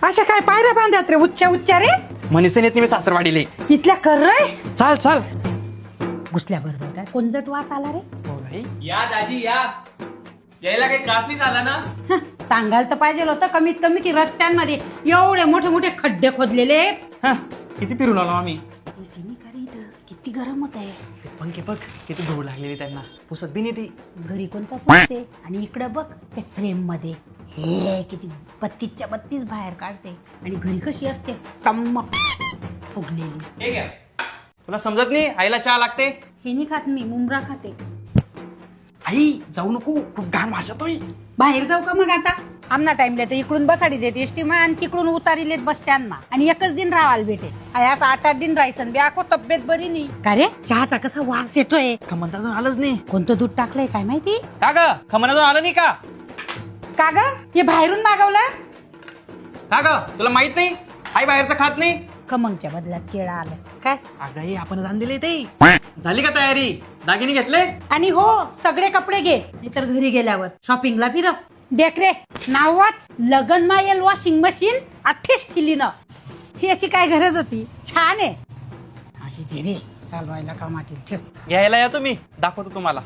अशा काय पायऱ्या बांधत रे उच्च रे म्हणीसन येत मी सासरवाडीले. इथल्या कर रे चाल चाल. घुसल्या बरोबर काय कोणजट वास आला रे. या दाजी या. यायला काही त्रास नाही झाला ना? सांगायला तर पाहिजे होतं कमीत कमी की रस्त्यांमध्ये एवढे मोठे मोठे खड्डे खोदलेले. किती फिरून आलो आम्ही. किती गरम होत आहे. ते पंखे बघ किती धूळ लागलेली त्यांना. पुसत बी नाही ती. घरी कोणतं पुसते आणि इकडे बघ ते फ्रेम मध्ये हे किती 32च्या 32 बाहेर काढते आणि घरी कशी असते टम्म फुगलेली. हे घ्या. तुला समजत नाही आईला चहा लागते. हे नाही खात मी मुंबरा खाते. आई जाऊ नको खूप घाण वाजतोय. बाहेर जाऊ का मग आता. आमना टाइम तर इकडून बसाडी देते एसटी मा आणि तिकडून उतारी लेत बस स्टँड मा आणि एकच दिन राहायला भेटे. असं 8-8 दिन राहायचं ब्याको तब्येत बरी नाही का रे. चहाचा कसा वास येतोय. खमन अजून आलंच नाही. कोणतं दूध टाकलंय काय माहिती. का ग खमन अजून आलं नाही का. का ग हे बाहेरून मागवलं का ग तुला माहित नाही आई बाहेरचं खात नाही. खमंगच्या बदल्यात केळं आलं काय. अगं हे आपण जाण दिले ते. झाली का तयारी. दागिने घेतले. आणि हो सगळे कपडे घे नाहीतर घरी गेल्यावर शॉपिंगला फिरव. देख रे नावच लगन मायल वॉशिंग मशीन 28 ठिलीनं. याची काय गरज होती. छान आहे अशी जिरे चालवायला कामातील ठेव. घ्यायला या तुम्ही दाखवतो तुम्हाला.